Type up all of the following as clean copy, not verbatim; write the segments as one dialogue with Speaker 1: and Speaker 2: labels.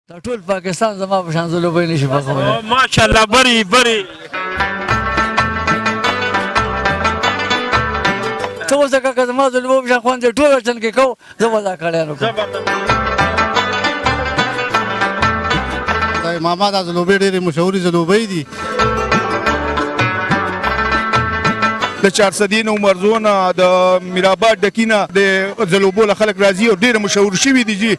Speaker 1: دا ټول پاکستان زما په شان زلوبۍ نشي پخولی.
Speaker 2: ماشاءالله بری بری.
Speaker 1: ته اوس د کاکا زما زلوبۍ په شان خوند دی ټول اړچن کې کوو زه به دا کړیانو کوم.
Speaker 3: ماما دا زلوبۍ ډېرې مشهورې زلوبۍ دي.
Speaker 4: د 400 عمر زونه د میرآباد ډکینه د زلوبو له خلک راځي او ډېر مشهور شوي دي جی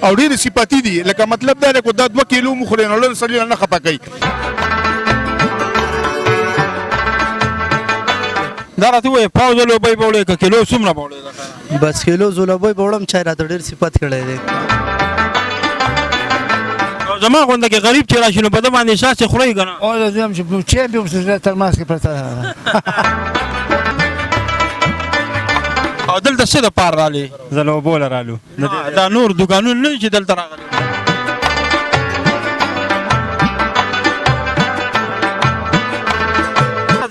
Speaker 4: او ډېر صفاتي دي لکه مطلب دا دی دا 2 کیلو مخوري نو له سړي نه خپه کوي.
Speaker 2: دا راته وایي پاو زلوبۍ به وړې که کیلو څومره به وړې؟
Speaker 5: بس کیلو زلوبۍ به وړم چای راته ډېر صفت کړی دی.
Speaker 2: زما غونډه کې غریب چې راشي نو په ده باندې احساس یې خورئ که نه؟
Speaker 1: او زه هم چې چای هم پې تر ماسکې پرته ده.
Speaker 2: او دلته څه دپاره رالې؟
Speaker 6: زلوبو له رالو.
Speaker 2: دا نور دوکانونه نه دي چې دلته راغلي؟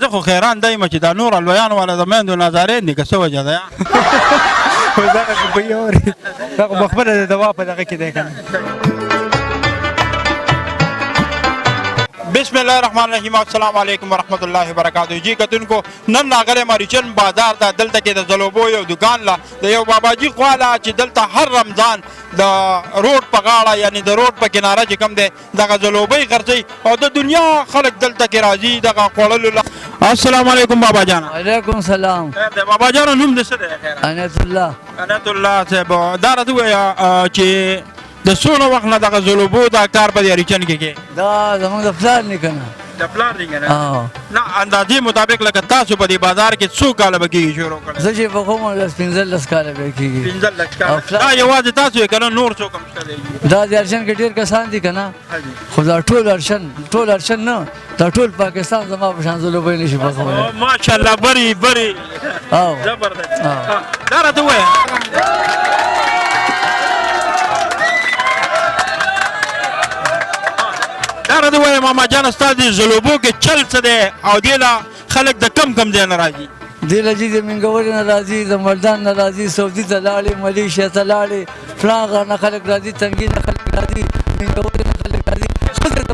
Speaker 2: زه خو خیران دی یم چې دا نور الویان والا د میندو نازارین دي که څه وجه ده؟
Speaker 6: دغه خو به یې اوري دا خو خپله د دوا په دغه کې دی که نه.
Speaker 2: بسم الله الرحمن الرحیم السلام علیکم ورحمۃ اللہ وبرکاتہ. جی کتونکو نن راغلی ماریچن بازار ته دلته کې د زلوبو یو دکان لا د یو باباجي خواله چې دلته هر رمضان د روډ په غاړه یعنی د روډ په کناره چې کوم دی دغه زلوبۍ خرڅوي او د دنیا خلک دلته کې راځي دغه خوړلو. السلام علیکم بابا جان.
Speaker 1: وعلیکم سلام.
Speaker 2: خیر دی بابا جان نوم دې څه دی؟
Speaker 1: عنایت الله.
Speaker 2: عنایت الله صاحب دا راته ووایه چې د څونه وخت نه دغه زلوبو دا کار په دې اریچن کې کوي؟
Speaker 1: دا زموږ د پلار نیکه نه.
Speaker 2: د پلار نیکه نه؟ نه اندازې مطابق لکه تاسو په دې بازار کې څو کاله به کېږي شروع کړی؟
Speaker 1: زه چې پخوم 15 کاله به کېږي.
Speaker 2: 15 کاله. دا یوازې تاسو یې که نه نور څوک هم شته دی؟
Speaker 1: دا د ارشن کې ډېر کسان دي که نه خو دا ټول ارشن نه دا ټول پاکستان زما په شان زلوبۍ نشي پخولی.
Speaker 2: ماشاءالله بری بری. زبردست. دا راته ووایه دا راته ووایه ماما جان ستا د زلوبو کې چل څه دی او دې له خلک د کم ځای نه راځي؟
Speaker 1: دې له چې د منګورې نه راځي د مردان نه راځي سعودي ته لاړې ملیشیا ته لاړې فلان غر نه خلک راځي تنګي نه خلک راځي منګورې نه خلک راځي ښځې د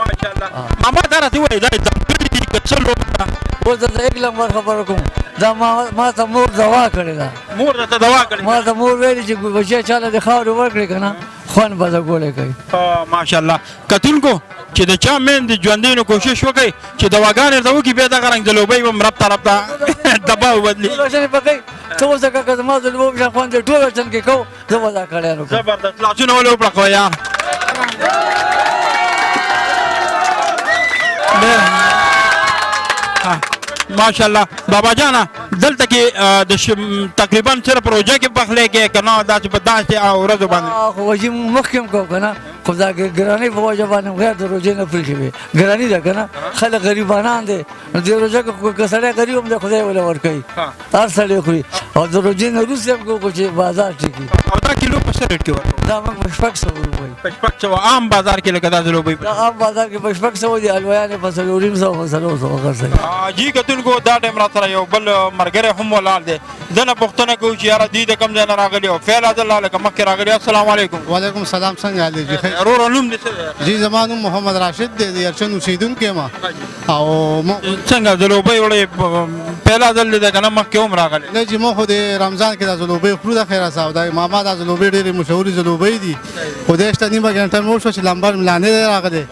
Speaker 2: ماشاءالله. ماما دا راته ووایه دا ځانګړي دي که څه لوبه ده؟
Speaker 1: اوس درته 1 نمبر خبره کوم دا ما ته مور دوا کړې ده.
Speaker 2: مور درته دوا کړې؟
Speaker 1: ما ته مور ویلي چې بچی چاله د خاورې ورکړې که نه خوند به زګولی کوي.
Speaker 2: ماشاءالله. کتونکو چې د چا میندې ژوندۍ نو کوشش وکړئ چې دواګانې ورته وکړي بیا دغه رنګ زلوبۍ به هم رب ته ډبه وبدلي.
Speaker 1: ټول اړچن یې پکوي ته اوس د کاکا زما زلوبۍ په شان خوند دی ټول اړچن کې کوو زه به دا کړیانو کوم.
Speaker 2: زبردست. لاسونه ولې وپړقوه یار. ماشاءالله. بابا جانا دلته کې د تقریبا صرف روژه کې پخلی کې که نه داسې په داسې ورځو باندې؟
Speaker 1: خو وجې مخکې هم کوو که نه خو دا ګرانۍ په وجه باندې غیر د روژې نه پرېښې وې ګراني ده که نه خلک غریبانان دی نو دې روژه کې که سړی غریب هم دی خدای ولې ورکوي هر سړی خوري او د روژې نه وروسته هم کوو چې بازار ټیکي.
Speaker 2: او دا کیلو په څه ریټ کې ورکوو؟
Speaker 1: دا موږ په 600 روپۍ.
Speaker 2: په 600 عام بازار کې لکه دا زلوبۍ؟
Speaker 1: دا عام بازار کې په 600 دي الویان یې په 450 په 300 خرڅوي.
Speaker 2: جی کتونکو دا ټایم را سره یو بل ملګری هم ولاړ دی زه نه پوښتنه کوو چې یاره دوی د کوم ځای نه راغلي او فعل عدالله لکه مخکې راغلي. السلام علیکم.
Speaker 3: وعلیکم السلام. څنګه حال دی جی؟
Speaker 2: وروره نوم دې څه دی؟
Speaker 3: جی زما نوم محمد راشد دی د ارچن اوسېدونکی یم او
Speaker 2: څنګه زلوبۍ وړې پهلا ځل دی که نه مخکې هم راغلی؟
Speaker 3: نه جی موږ خو د رمضان کې دا زلوبۍ خورو د خیره صاحب دا ماما دا زلوبۍ ډېرې مشهورې زلوبۍ دي خو دې شته نیمه ګنټه مې وشوه چې لمبر ملانې دی راغلی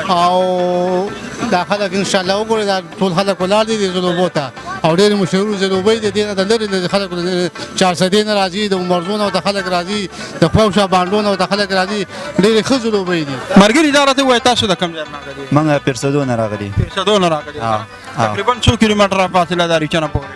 Speaker 3: او دا خلک انشاءالله وګورئ دا ټول خلک ولاړ دي د زلوبو ته او ډېرې مشهور زلوبۍ دي دې نه د لرې لرې خلک 400 نه راځي د عمرزونه ورته خلک راځي د خوشا باندونه ورته خلک راځي ډېرې ښه زلوبۍ دي.
Speaker 2: مرګري دا راته ووایه تاسو د کوم ځای نه راغلي؟
Speaker 6: موږ پیرسدو نه راغلي.
Speaker 2: پیرسدو نه راغلي. تقریبا څو کیلومتره فاصله ده اریچنه پورې؟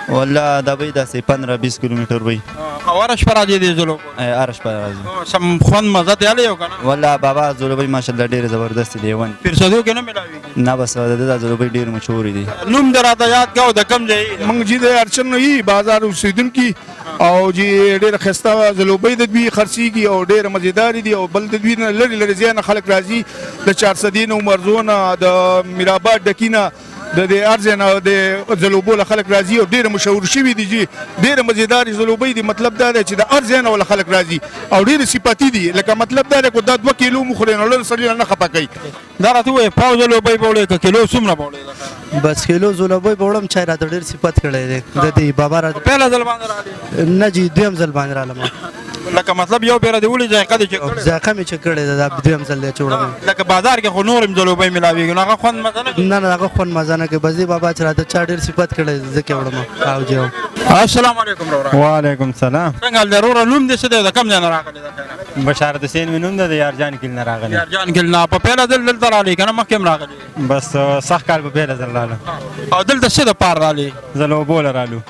Speaker 6: والله دا به داسې 15-20 کیلومتر وي.
Speaker 2: او هره شپه راځي دې زلوبو؟
Speaker 6: هره شپه راځي.
Speaker 2: سم خوند مزه ته یالی یو که نه؟
Speaker 6: والله بابا زلوبۍ ماشاءالله ډېرې زبردست دي.
Speaker 2: پیرسدو کې نه میلاویږي؟
Speaker 6: نه بس د دا زلوبۍ ډېرې مشهورې دي.
Speaker 2: نوم دې راته یاد کړه د کوم ځای؟
Speaker 4: موږ جی د ارچن نه یي بازار اوسېدونکي او جی ډېره ښایسته زلوبۍ د دوی خرڅېږي او ډېره مزېدارې دي او بل د دوی نه لرې لرې ځای نه خلک راځي د 400 عمر زونه د میرآباد ډکینه د دې ارزنه د زلوبو له خلک راځي او ډېر مشهور شوي دي چې ډېر مزیدار زلوبي دي. مطلب دا دی چې د ارزنه ول خلک راځي او ډېر صفاتي دي. لکه مطلب دا دی کو دا 2 کیلو مخوري نو لر سړي نه خپه کوي.
Speaker 2: دا راته وای پاو زلوبي بوله ک کیلو څومره بوله
Speaker 5: بس کیلو زلوبي په وړم چای راته ډېر صفات کړی دی د دې بابا را
Speaker 2: پهلا ځل باندې راځي
Speaker 5: نه جی دویم ځل باندې رالم
Speaker 2: لکه مطلب یو پیره دی ولې ځای قد چک کړي
Speaker 5: ځکه مې چې کړی دا دویم ځل دی چوړم
Speaker 2: لکه بازار کې خو نورم زلوبي ملاويږي نو هغه خوند مزه نه
Speaker 5: نه نه هغه خون مزه نه کوي بس دې بابا چې راته چا ډېر صفات کړی ځکه وړم او جو
Speaker 2: السلام علیکم ورحمت
Speaker 6: وعلیکم سلام
Speaker 2: څنګه ضرور نوم دې څه دی د کم ځای نه راغلی دا خیره
Speaker 6: بشارت حسین وینم د یارجان کل نه راغلی
Speaker 2: یارجان ګل په پهلا ځل دلته رالی کنه مخکې هم راغلی
Speaker 6: بس سخت کال په پیله ځل رالو
Speaker 2: او دلته څه د پار رالی
Speaker 6: زلوبو رالو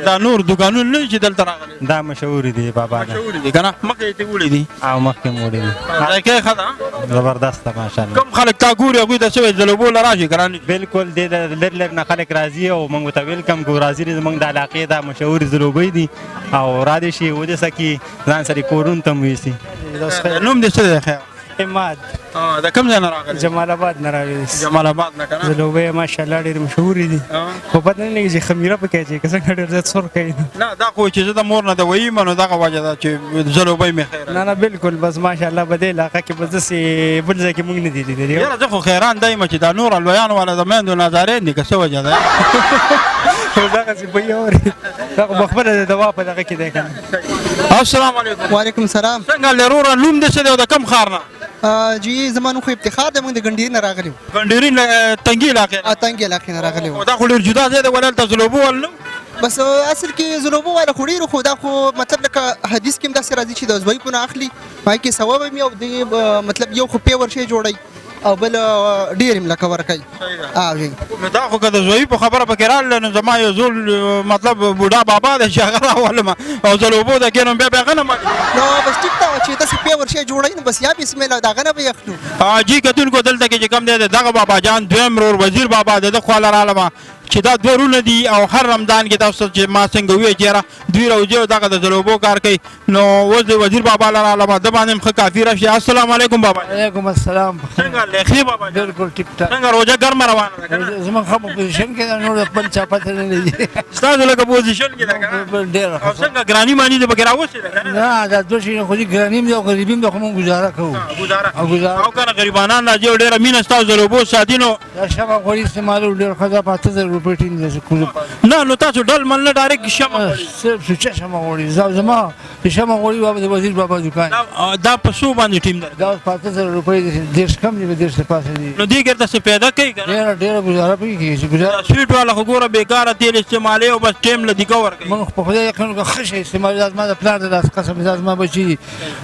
Speaker 2: دا نور دکانونه نه چې دلته راغلي
Speaker 6: دا مشهور دي بابا دا
Speaker 2: مشهور دي کنه مخکې ته وړي دي
Speaker 6: او مخکې موړي دي
Speaker 2: ځکه خدا
Speaker 6: زبردست ماشاءالله
Speaker 2: کم خلک تا ګوري هغوی ته څه زلوبو راشي ګرانې
Speaker 6: بالکل د لر نه خلک راځي او موږ ته ویلکم کو راځي زموږ د علاقې دا مشهور زلوبي دي او را دي شي ودې سکی ځان سره کورون تم ویسي
Speaker 2: نوم دې څه دی خیر
Speaker 7: اماد
Speaker 2: دا کم ځای نه راغلی
Speaker 7: جمال آباد نه راغلی
Speaker 2: جمال آباد نه کنه
Speaker 7: زلوبۍ ماشاءالله ډېر مشهور دي خو پته نه لګي چې خمیره پکې چې څنګه ډېر زیات سور کوي
Speaker 2: نه دا خو چې زه د مور نه د ویم نو دغه وجه ده چې زلوبۍ مې خیر
Speaker 7: نه نه بالکل بس ماشاءالله په دې علاقه کې بس داسې بل ځای کې موږ نه دي لیدلي
Speaker 2: یاره زه خو خیران دی چې دا نور الویان والا د میندو نظارین دي که څه وجه ده
Speaker 7: دغسې په یو دا خو بخبره د دوا په دغه کې دی که نه
Speaker 2: السلام علیکم
Speaker 8: وعلیکم السلام
Speaker 2: څنګه لروره نوم دې څه دی او د کم ښار نه
Speaker 8: جی زما نوم خو افتخار دی موږ د ګنډېري نه راغلي یو
Speaker 2: ګنډېري تنګي علاقې نه
Speaker 8: تنګي علاقې نه راغلي یو
Speaker 2: دا خو ډېر جدا ځای دی ولې هلته زلوبو ول نه
Speaker 8: بس اصل کې زلوبو والا خو ډېرو خو دا خو مطلب لکه حدیث کې هم داسې راځي چې د زوی په نه اخلي هغې کې ثواب هم یو دی مطلب یو خو پې ورشی جوړوي او بل ډېر هم لکه ورکوي
Speaker 2: نو دا خو که د زوی په خبره پکې راغله نو زما یو زول مطلب بوډا بابا دی چې هغه راولم او زلوبو د کې نو بیا هغه نه
Speaker 8: نو بس ټیک ده چې داسې پې ورشی جوړوي نو بس یا بسم الله د هغه نه به یې اخلو
Speaker 2: جي کتونکو دلته کې چې کم دی دغه بابا جان دویم رور وزیر بابا د ده خواله رالمه چې دا دوه ورونه دي او هر رمضان کې تاسو چې ما څنګه وویل چې یاره دوی روژې او دغه د زلوبو کار کوي نو اوس د وزیر بابا له رالمه ده باندې هم ښه کافي راشي السلام علیکم بابا
Speaker 1: وعلیکم السلام
Speaker 2: څنګه لیخي بابا
Speaker 1: بالکل ټیک ټاک
Speaker 2: څنګه روژه ګرمه روانه ده که نه
Speaker 1: زموږ ښه پوزیشن کې ده نور بل چا پته نه لګي
Speaker 2: ستاسو لکه پوزیشن کې ده که نه
Speaker 1: ډېره
Speaker 2: او څنګه ګراني ماني دې پکې راوستې ده که نه
Speaker 1: نه دا دوه شیونه خو دي ګراني هم دي او غریبي هم ده خو موږ ګزاره کوو
Speaker 2: او کنه غریبانان راځي او ډېره مینه ستاسو زلوبو ساتي نو
Speaker 1: دا شمع غوړي استعمالوو ډېر ښه ده په 8000 روپۍ ټینګ ده
Speaker 2: نه نو تاسو ډل مل نه ډایرکټ شمع
Speaker 1: صرف سوچه شمع غوړي زما د شمع غوړي بابا د وزیر بابا دکان
Speaker 2: دا په څو باندې ټیم ده
Speaker 1: دا اوس په 8000 روپۍ دېرش کم دي په 10 پاسه دي
Speaker 2: نو دې ګرته څه پیدا کوي که نه
Speaker 1: ډېره ګزاره پکې کېږي چې ګزاره
Speaker 2: سویټ والا خو ګوره بېکاره تیل استعمالوي او بس ټیم له دیګه ورکوي
Speaker 1: موږ په خدای یقین وکړو ښه شی استعمالوي دا زما د پلار د لاس قسم دا زما بچي دي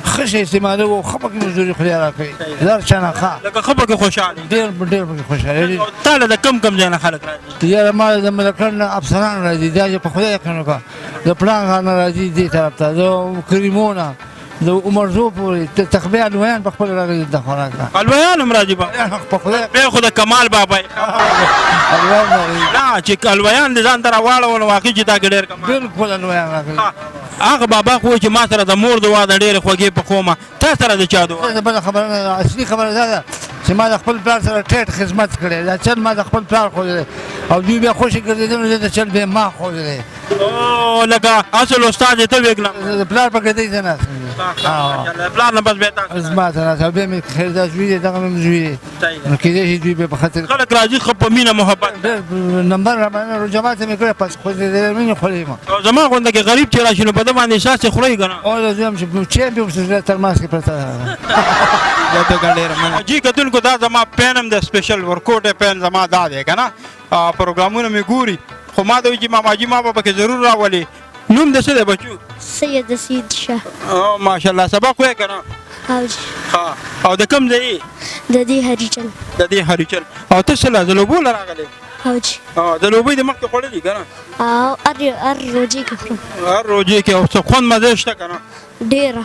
Speaker 1: ښه شی استعمالوي او ښه پکې مزدوري خدای راکوي هر چا نه ښه
Speaker 2: لکه ښه پکې خوشحاله
Speaker 1: ډېر پکې خوشحاله دي
Speaker 2: تا له د کم ځای نه خلک راځي
Speaker 1: یاره ما د ملکن افسران راځي دا په خدای یقین وکړه د پړانګ نه راځي دې طرف ته د کریمونه د عمرزو پورې تخبیه الویان په خپل راغلي د خوراک
Speaker 2: الویان هم راځي
Speaker 1: په خدای
Speaker 2: بیا خو د کمال بابا
Speaker 1: الویان راغلي
Speaker 2: نه چې الویان دې ځان ته راواړو نو واقعي چې دا کې ډېر کمال
Speaker 1: بالکل الویان راغلي
Speaker 2: هغه بابا خو چې ما سره د مور د واده ډېرې خوږې پخومه تا سره د چا د واده
Speaker 1: بله خبره نه اصلي خبره دا ده چې ما د خپل پلار سره ټیټ خدمت کړی دا چل ما د خپل پلار ښودلی او دوی بیا خوشې ګرځېدل نو زه د چل بیا ما ښودلی
Speaker 2: لکه اصل استاد یې ته ویګلم
Speaker 1: د پلار په ګدۍ ته ناست
Speaker 2: پلار نه بس بیا تا
Speaker 1: زما ته ناست او بیا مې خیر دا زوی دی دغه مې زوی دی نو کېدای شي دوی بیا په خاطر
Speaker 2: خلک راځي ښه په مینه محبت
Speaker 1: نمبر راباندې جماعت مې کړی پس خو د مینې خولې ما
Speaker 2: او زما غونډه کې غریب چې راشي نو په ده باندې احساس یې خورئ که نه
Speaker 1: او زه هم چې چین بیا تر ماسک کې پرته
Speaker 2: جی کتونکو دا زما پین هم د سپیشل ورکوټ پین زما دا دی که نه پروګرامونه مې ګوري خو ما ته وایي چې ماماجي ما به پکې ضرور راولي نوم دې څه دی بچو
Speaker 9: سید رسید شاه
Speaker 2: ماشاءالله سبق وایې که نه او د کوم ځای
Speaker 9: د دې هریچل
Speaker 2: د دې هریچل او ته څه له زلوبو له راغلی
Speaker 9: او جی
Speaker 2: د لوبۍ د مخکې خوړلي که نه
Speaker 9: او هر روجې کې خورم
Speaker 2: هر روجې کې او څه خوند مزه شته که نه
Speaker 9: ډېره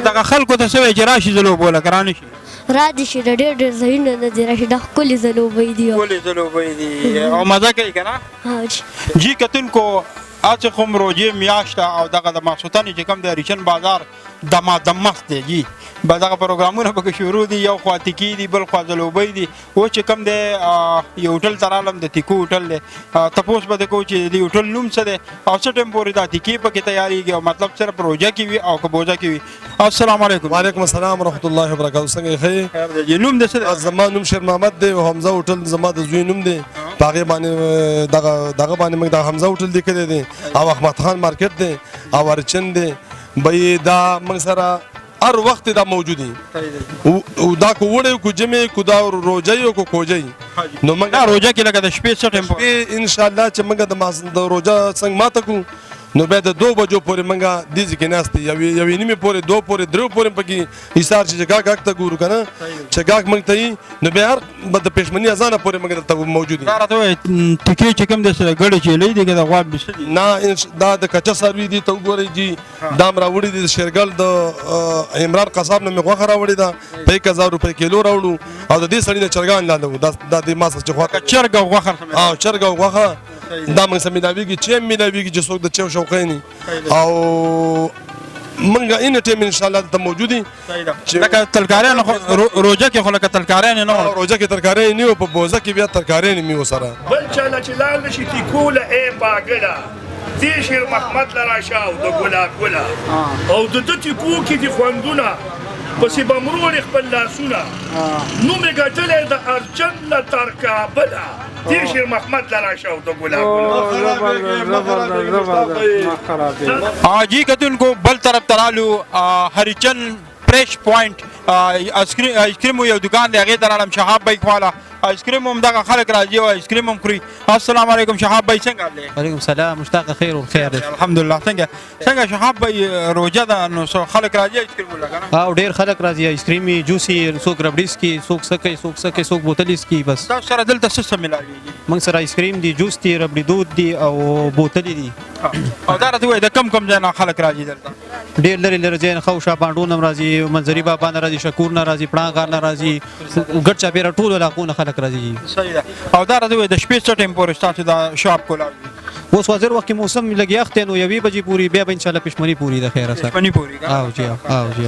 Speaker 2: دغه خلکو ته څه وایي چې راشي زلوبو لکه رانه شي
Speaker 9: را دي شي د ډېر ځایونه نه دي راشي دا ښکلې زلوبۍ دي
Speaker 2: ښکلې زلوبۍ دي او مزه کوي که نه
Speaker 9: او جی
Speaker 2: جي کتونکو هڅې خو هم روجې میاشت او دغه د ماسخوتن چې کوم د هریچن بازار دمادم مخ دی جی به دغه پروګرامونه پکې شروع دي یو خوا تیکي دي بل خوا ځلوبۍ دي اوس چې کوم دی یو هوټل ته رالم د تیکو هوټل دی تپوس به د کوو چې د هوټل نوم څه دی او څه ټایم پورې دا تیکي پکې تیارېږي او مطلب صرف روژه کې وي او که بوجه کې وي السلام علیکم
Speaker 10: وعلیکم السلام ورحمت الله وبرکاته څنګه یې ښه
Speaker 2: یې نوم دې څه دی
Speaker 10: زما نوم شیر محمد دی او حمزه هوټل زما د زوی نوم دی په هغې باندې دغه باندې موږ د حمزه هوټل لیکلی دی او احمد خان مارکیټ دی او ارچن دی بی دا موږ سره هر وخت دا موجود دي او دا کو وړي کو جمع کو دا روجي او کو کوجي
Speaker 2: نو موږ دا روجه کې لکه د شپې څه ټایم
Speaker 10: ان شاء الله چې موږ د روجه څنګه ماته کو نو بیا د 2 بجو پورې موږ د ځکه ناستې یو نیمه پورې 2 پورې 3 پورې پکې ایثار چې گاګ ته ګورو کنه چې گاګ موږ ته نو بیا د پښمنی اذان پورې موږ ته موجود دي
Speaker 2: دا راته ټکی چې کوم د سره غړي چې لې دي دا غوا بسدي
Speaker 10: نه دا د کچا سروي دي ته وګورئ جی دا مرا وړي دي شیرګل د عمران قصاب نه مغه راوړي دا په 1000 روپے کیلو راوړو او د دې سړی نه چرګان لاله دا د ماسه چې خوا
Speaker 2: چرګ او غوخه
Speaker 10: او چرګ او غوخه دا موږ سم ملاویږي چې ملاویږي چې څوک د چو شوقیني او منګه ان ټیم ان شاء الله ته موجودي
Speaker 2: لکه ترکاریان روجه کې خو لکه ترکاریان نه
Speaker 10: روجه کې ترکاریان نه په بوزه کې بیا ترکاریان می وسره
Speaker 11: بل چاله چې لال نشي تیکوله ای باګلا دې شیر محمد لرا شاو د ګلا او د دې کو کې دي خوندونه پسې بمرول خپل لاسونه نو مې ګټلې د ارجن له ترکابله دې شیر محمد لرا شاو د ګلا
Speaker 2: جی کتونکو بل طرف ترالو هریچن فریش پوینٹ آیس کریم یو دکان دی هغې ته راړم شهاب بای خواله آیس کریم هم دغه خلک راځي او آیس کریم هم خوري السلام علیکم شهاب بای څنګه حال دی
Speaker 12: وعلیکم السلام مشتاق خیر و خیر
Speaker 2: الحمدلله څنګه شهاب بای روجه ده نو خلک راځي آیس کریم ولګا
Speaker 12: او ډیر خلک راځي آیس کریمي جوسي څوک ربړیس کی څوک سکه څوک بوتلیس کی بس
Speaker 2: تاسو سره دلته څه ملاویږي
Speaker 12: موږ سره آیس کریم دي جوس دي ربړی دود دي او بوتلی دي
Speaker 2: او دا راته وایي د کم ځای نه خلک راځي دلته
Speaker 12: ډیر لري ځای نه خو شاباندون هم راځي منظري بابا نه راځي شکور نه راځي پړانګار نه راځي ګډ چاپیره ټول علاقونه خلک راځي
Speaker 2: صحیح ده او دا راته وایي د شپې څه ټایم پورې ستاسو دا شاپ کولاوي
Speaker 12: اوس وزیر وخت کې موسم لګي اخته نو یوې بجې پوری بیا به ان شاء الله پښمنی پوری د خیره سره
Speaker 2: پښمنی پوری
Speaker 12: او جی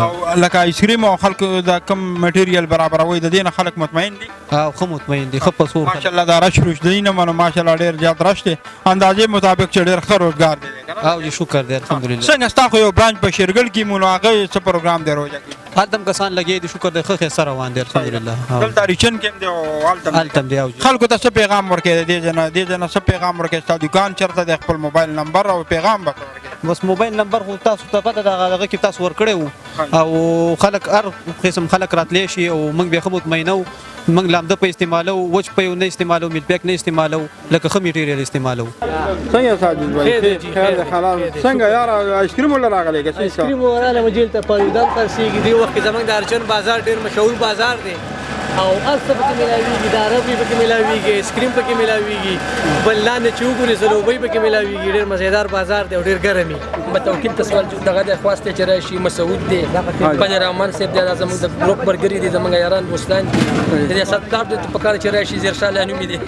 Speaker 2: او لکه آیس کریم او خلک دا کم مټیریل برابروي د دې نه خلک مطمئن دي
Speaker 12: او خو مطمئن دي خو پسور
Speaker 2: ماشاء الله دا رش روش دي نه منو ماشاء الله ډیر زیات رش دي اندازې مطابق چې ډیر ښه روزګار دي
Speaker 12: او جی شکر دی الحمدلله
Speaker 2: څنګه تاسو یو برانچ په شیرګل کې مونږ هغه څه پروګرام دی روزه کې
Speaker 12: هلتم کسان لګي دي شکر دی خو سره روان دي الحمدلله
Speaker 2: دلته ریچن کې دی او
Speaker 12: هلتم دی او
Speaker 2: خلکو ته څه پیغام ورکړي دي جنا څه پیغام ورکړي تاسو دکان چرته د خپل موبایل نمبر او پیغام ورکړي
Speaker 12: بس موبایل نمبر خو تاسو ته پته دغه کې تاسو ورکړی او خلک هر قسم خلک راتلی شي او موږ به خو مطمئنو موږ لامده په استعمالو وچ په نه استعمالو میل پیک نه استعمالو لکه خو میټیریل استعمالو
Speaker 2: څنګه ساجد بھائی خیر حلال څنګه یار آیس کریم ولا راغلی که
Speaker 13: آیس کریم وراله مجیل ته پریدم ترسیږي دی وخت زمنګ د ارچن بازار ډیر مشهور بازار دی او اصل پکې ملاویږي د عربي پکې ملاویږي آیس کریم پکې ملاویږي بل لاندې چوغوري زلوبۍ پکې ملاویږي ډیر مزیدار بازار دی او ډیر ګرمي
Speaker 14: متوکل تسوال دغه د خواسته چې راشي مسعود دی پنرمان صاحب دی زموږ د بلوک برګری دی زموږ یاران دوستان دي د ریاست کار د پکاره چې راشي زیر شاله نومې دي